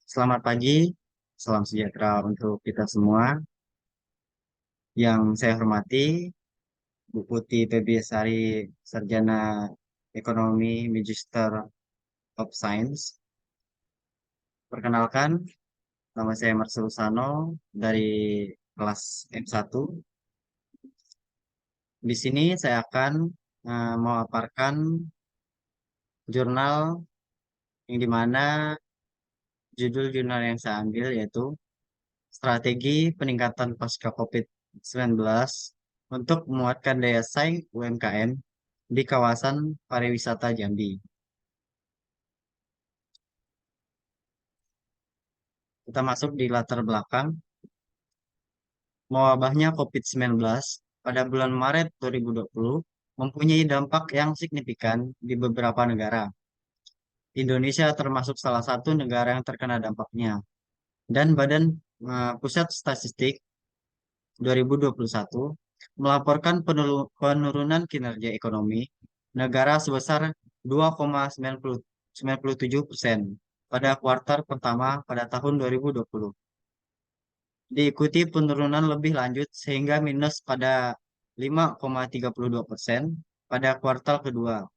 Selamat pagi, salam sejahtera untuk kita semua. Yang saya hormati, Bu Putih Febiasari, Sarjana Ekonomi, Magister of Science. Perkenalkan, nama saya Marcel Sano dari kelas M1. Di sini saya akan memaparkan jurnal yang dimana judul jurnal yang saya ambil yaitu Strategi Peningkatan Pasca COVID-19 untuk menguatkan daya saing UMKM di kawasan pariwisata Jambi. Kita masuk di latar belakang. Mewabahnya COVID-19 pada bulan Maret 2020 mempunyai dampak yang signifikan di beberapa negara. Indonesia termasuk salah satu negara yang terkena dampaknya. Dan Badan Pusat Statistik 2021 melaporkan penurunan kinerja ekonomi negara sebesar 2,97% pada kuartal pertama pada tahun 2020. Diikuti penurunan lebih lanjut sehingga minus pada 5,32% pada kuartal kedua.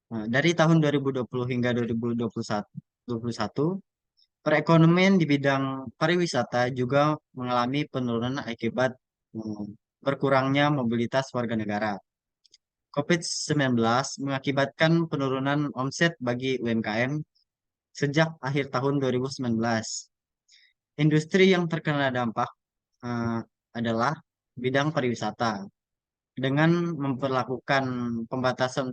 Nah, dari tahun 2020 hingga 2021, perekonomian di bidang pariwisata juga mengalami penurunan akibat hmm, berkurangnya mobilitas warga negara. COVID-19 mengakibatkan penurunan omset bagi UMKM sejak akhir tahun 2019. Industri yang terkena dampak eh, adalah bidang pariwisata dengan memperlakukan pembatasan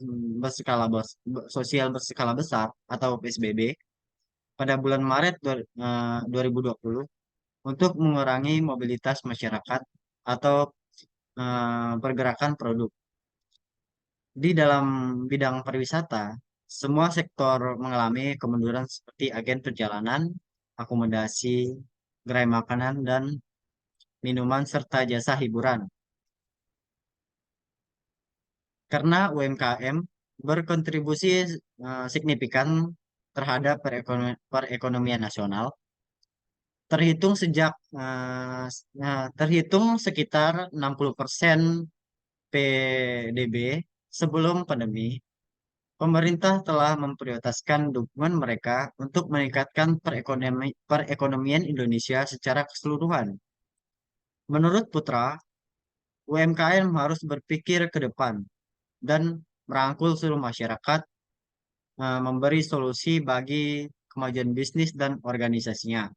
sosial berskala besar atau PSBB pada bulan Maret 2020 untuk mengurangi mobilitas masyarakat atau pergerakan produk. Di dalam bidang pariwisata, semua sektor mengalami kemunduran seperti agen perjalanan, akomodasi, gerai makanan, dan minuman, serta jasa hiburan. Karena UMKM berkontribusi signifikan terhadap perekonomian nasional, terhitung terhitung sekitar 60% PDB sebelum pandemi. Pemerintah telah memprioritaskan dukungan mereka untuk meningkatkan perekonomian Indonesia secara keseluruhan. Menurut Putra, UMKM harus berpikir ke depan dan merangkul seluruh masyarakat, memberi solusi bagi kemajuan bisnis dan organisasinya.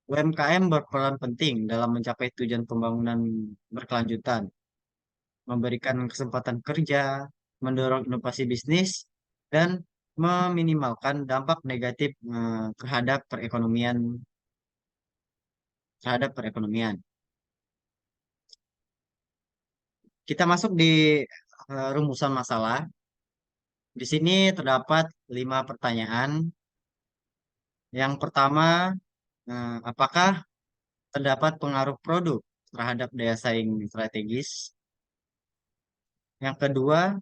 UMKM berperan penting dalam mencapai tujuan pembangunan berkelanjutan, memberikan kesempatan kerja, mendorong inovasi bisnis, dan meminimalkan dampak negatif terhadap perekonomian. Kita masuk di rumusan masalah. Di sini terdapat 5 pertanyaan. Yang pertama, apakah terdapat pengaruh produk terhadap daya saing strategis? Yang kedua,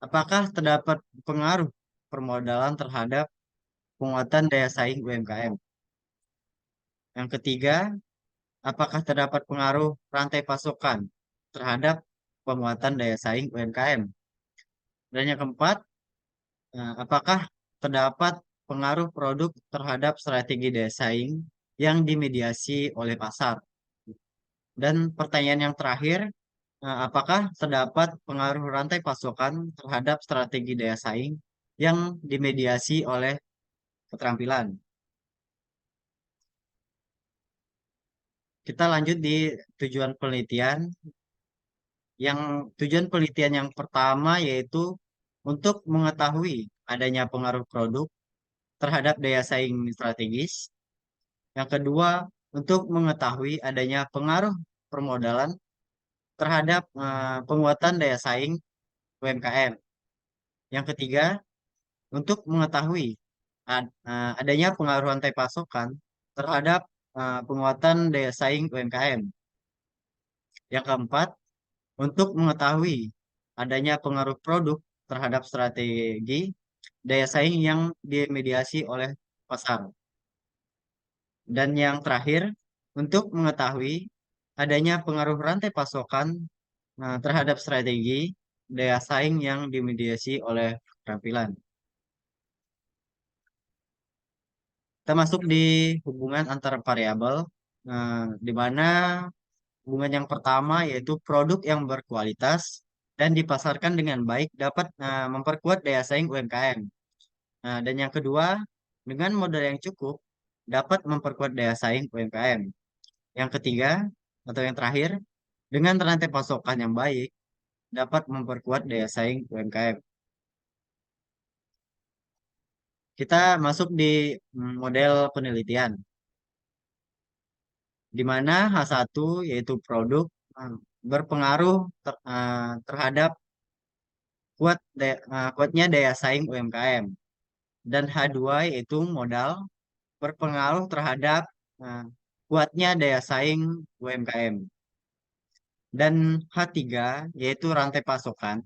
apakah terdapat pengaruh permodalan terhadap penguatan daya saing UMKM? Yang ketiga, apakah terdapat pengaruh rantai pasokan terhadap penguatan daya saing UMKM? Dan yang keempat, apakah terdapat pengaruh produk terhadap strategi daya saing yang dimediasi oleh pasar? Dan pertanyaan yang terakhir, apakah terdapat pengaruh rantai pasokan terhadap strategi daya saing yang dimediasi oleh keterampilan? Kita lanjut di tujuan penelitian. Yang tujuan penelitian yang pertama yaitu untuk mengetahui adanya pengaruh produk terhadap daya saing strategis. Yang kedua, untuk mengetahui adanya pengaruh permodalan terhadap penguatan daya saing UMKM. Yang ketiga, untuk mengetahui adanya pengaruh rantai pasokan terhadap penguatan daya saing UMKM. Yang keempat, untuk mengetahui adanya pengaruh produk terhadap strategi. daya saing yang dimediasi oleh pasar. Dan yang terakhir, untuk mengetahui adanya pengaruh rantai pasokan terhadap strategi daya saing yang dimediasi oleh keterampilan. Kita masuk di hubungan antar variabel, di mana hubungan yang pertama yaitu produk yang berkualitas dan dipasarkan dengan baik dapat memperkuat daya saing UMKM. Nah, dan yang kedua, dengan modal yang cukup dapat memperkuat daya saing UMKM. Yang ketiga atau yang terakhir, dengan rantai pasokan yang baik dapat memperkuat daya saing UMKM. Kita masuk di model penelitian, di mana H1 yaitu produk eh, berpengaruh terhadap kuatnya daya saing UMKM. Dan H2 yaitu modal berpengaruh terhadap eh, kuatnya daya saing UMKM. Dan H3 yaitu rantai pasokan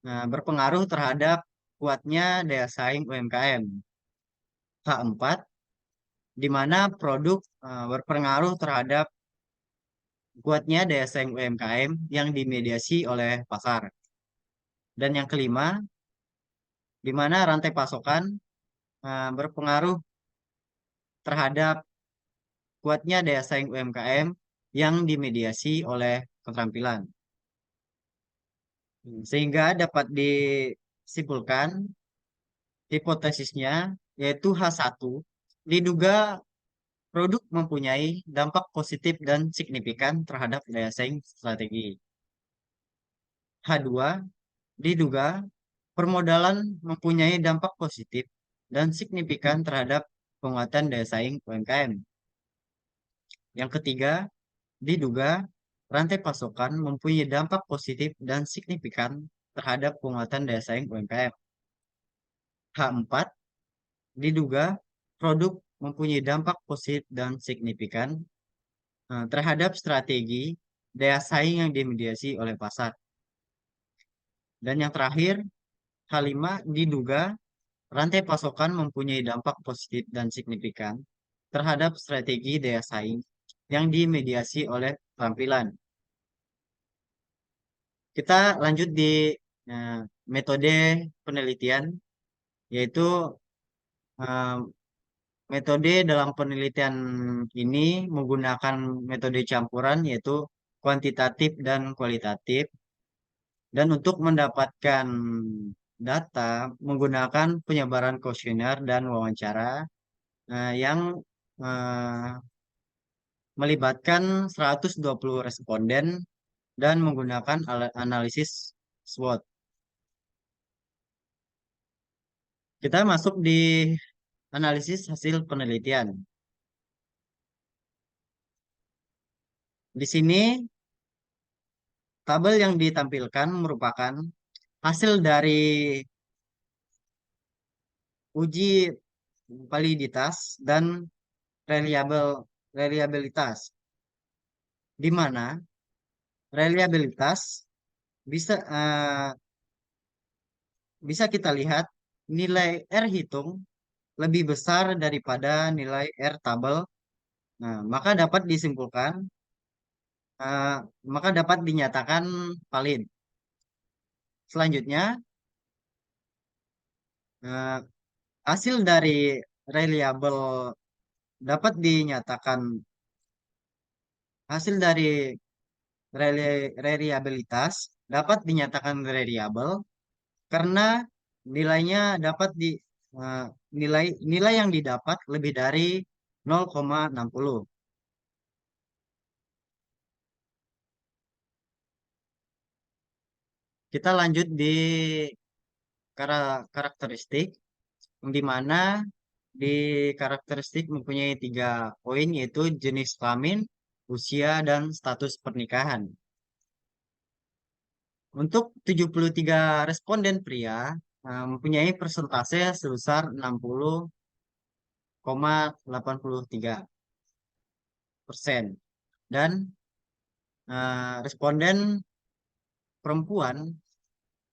berpengaruh terhadap kuatnya daya saing UMKM. H4 di mana produk berpengaruh terhadap kuatnya daya saing UMKM yang dimediasi oleh pasar. Dan yang kelima, di mana rantai pasokan berpengaruh terhadap kuatnya daya saing UMKM yang dimediasi oleh keterampilan. Sehingga dapat disimpulkan hipotesisnya yaitu H1 diduga produk mempunyai dampak positif dan signifikan terhadap daya saing strategi. H2 diduga permodalan mempunyai dampak positif dan signifikan terhadap penguatan daya saing UMKM. Yang ketiga, diduga rantai pasokan mempunyai dampak positif dan signifikan terhadap penguatan daya saing UMKM. H4, diduga produk mempunyai dampak positif dan signifikan terhadap strategi daya saing yang dimediasi oleh pasar. Dan yang terakhir, H5, diduga rantai pasokan mempunyai dampak positif dan signifikan terhadap strategi daya saing yang dimediasi oleh tampilan. Kita lanjut di eh, metode penelitian, yaitu eh, metode dalam penelitian ini menggunakan metode campuran, yaitu kuantitatif dan kualitatif. Dan untuk mendapatkan data menggunakan penyebaran kuesioner dan wawancara yang eh, melibatkan 120 responden dan menggunakan analisis SWOT. Kita masuk di analisis hasil penelitian. Di sini tabel yang ditampilkan merupakan hasil dari uji validitas dan reliabilitas, di mana reliabilitas bisa bisa kita lihat nilai R hitung lebih besar daripada nilai R tabel. Nah, eh, maka dapat dinyatakan valid. Selanjutnya, eh, hasil dari reliable dapat dinyatakan hasil dari reliabilitas dapat dinyatakan reliable karena nilainya dapat di eh, nilai nilai yang didapat lebih dari 0,60. Kita lanjut di karakteristik, di mana di karakteristik mempunyai 3 poin, yaitu jenis kelamin, usia, dan status pernikahan. Untuk 73 responden pria mempunyai persentase sebesar 60,83%. Dan responden perempuan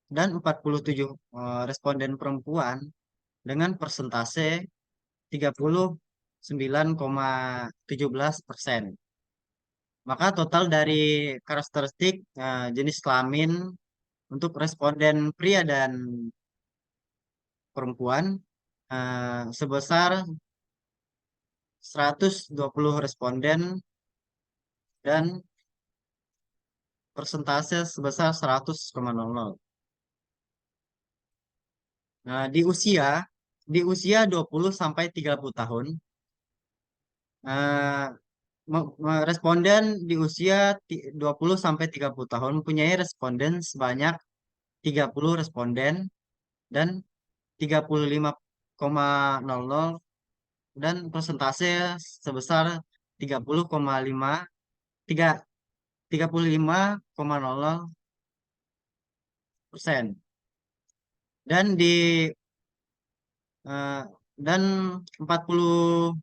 dan 47 responden perempuan dengan persentase 39,17%. Maka total dari karakteristik jenis kelamin untuk responden pria dan perempuan sebesar 120 responden dan persentase sebesar 100,00. Nah, di usia 20 sampai 30 tahun, eh, responden di usia 20 sampai 30 tahun mempunyai responden sebanyak 30 responden dan 35,00 dan persentase sebesar 35,00% dan eh, dan 40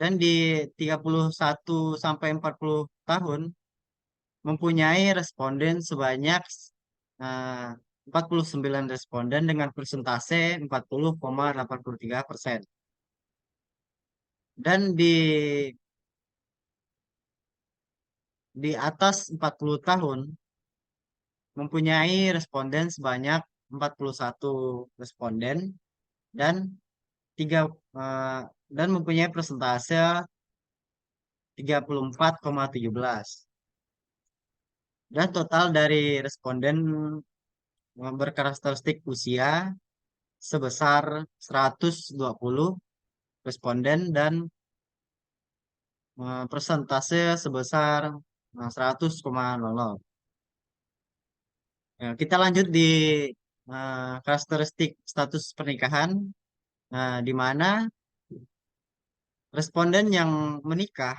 dan di 31 sampai 40 tahun mempunyai responden sebanyak eh, 49 responden dengan persentase 40,83%. Dan di atas 40 tahun mempunyai responden sebanyak 41 responden dan tiga eh, dan mempunyai persentase 34,17. Dan total dari responden berkarakteristik usia sebesar 120 responden dan persentase sebesar 100,00. Ya, kita lanjut di karakteristik status pernikahan, di mana responden yang menikah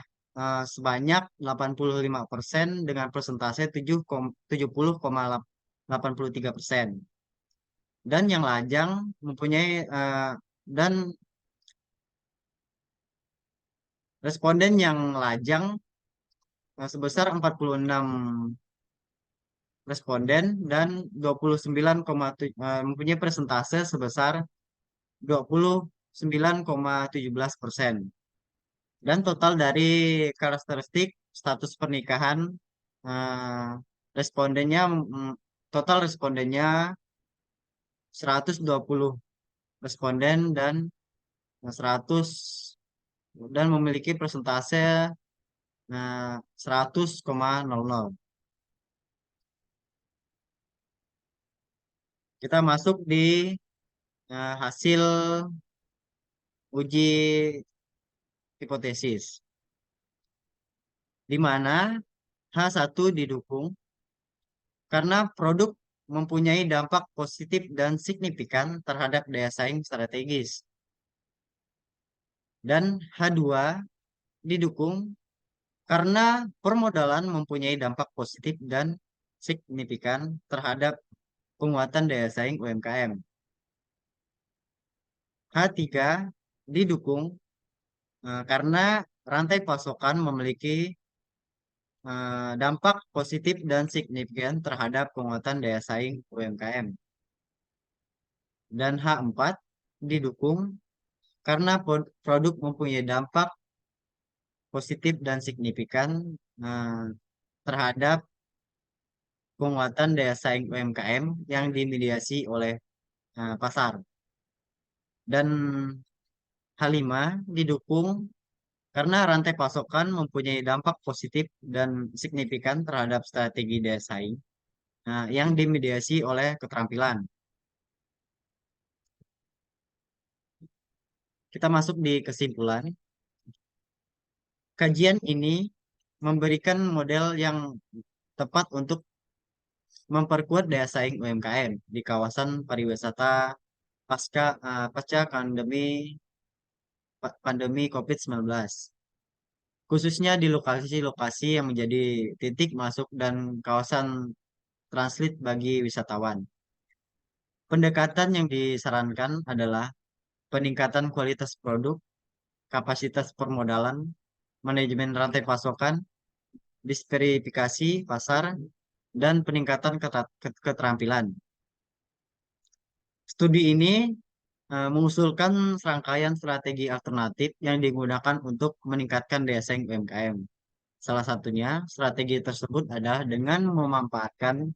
sebanyak 85% dengan persentase 70,83%. Dan yang lajang mempunyai dan responden yang lajang sebesar 46 responden dan 29, mempunyai persentase sebesar 29,17%. Dan total dari karakteristik status pernikahan eh, respondennya total respondennya 120 responden dan 100 dan memiliki persentase 100,00. Kita masuk di hasil uji hipotesis, di mana H1 didukung karena produk mempunyai dampak positif dan signifikan terhadap daya saing strategis. Dan H2 didukung karena permodalan mempunyai dampak positif dan signifikan terhadap penguatan daya saing UMKM. H3 didukung karena rantai pasokan memiliki dampak positif dan signifikan terhadap penguatan daya saing UMKM. Dan H4 didukung karena produk mempunyai dampak positif dan signifikan eh, terhadap penguatan daya saing UMKM yang dimediasi oleh pasar. Dan H5 didukung karena rantai pasokan mempunyai dampak positif dan signifikan terhadap strategi daya saing yang dimediasi oleh keterampilan. Kita masuk di kesimpulan. Kajian ini memberikan model yang tepat untuk memperkuat daya saing UMKM di kawasan pariwisata pasca pandemi COVID-19, khususnya di lokasi-lokasi yang menjadi titik masuk dan kawasan transit bagi wisatawan. Pendekatan yang disarankan adalah peningkatan kualitas produk, kapasitas permodalan, manajemen rantai pasokan, diversifikasi pasar, dan peningkatan keterampilan. Studi ini mengusulkan serangkaian strategi alternatif yang digunakan untuk meningkatkan daya saing UMKM. Salah satunya, strategi tersebut adalah dengan memanfaatkan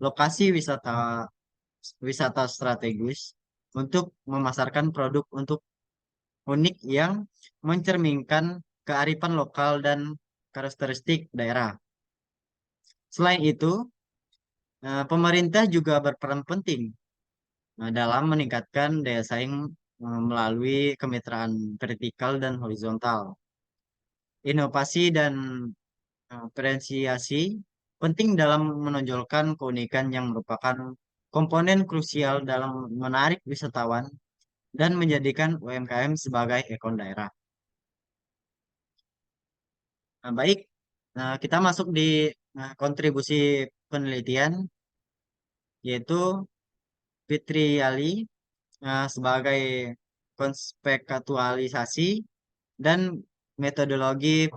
lokasi wisata wisata strategis untuk memasarkan produk untuk unik yang mencerminkan kearifan lokal dan karakteristik daerah. Selain itu, pemerintah juga berperan penting dalam meningkatkan daya saing melalui kemitraan vertikal dan horizontal. Inovasi dan diferensiasi penting dalam menonjolkan keunikan yang merupakan komponen krusial dalam menarik wisatawan dan menjadikan UMKM sebagai ikon daerah. Nah, baik, kita masuk di kontribusi penelitian, yaitu Fitri Ali sebagai konspektualisasi dan metodologi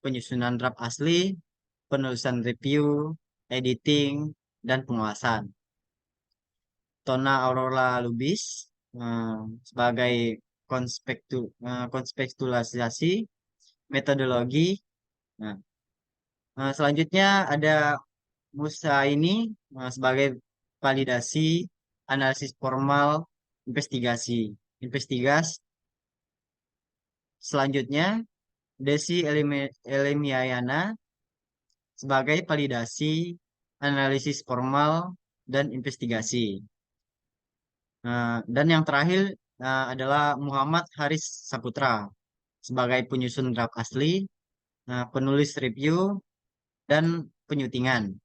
penyusunan draft asli, penulisan review, editing, dan pengawasan. Tona Aurora Lubis eh, sebagai konspektualisasi, metodologi. Nah, selanjutnya ada Musa ini sebagai validasi, analisis formal, investigasi. Investigasi. Selanjutnya, Elimiayana sebagai validasi, analisis formal, dan investigasi. Dan yang terakhir adalah Muhammad Haris Saputra sebagai penyusun draft asli, penulis review, dan penyutingan.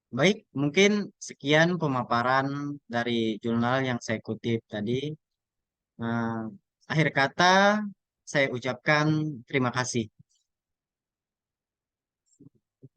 Baik, mungkin sekian pemaparan dari jurnal yang saya kutip tadi. Akhir kata, saya ucapkan terima kasih.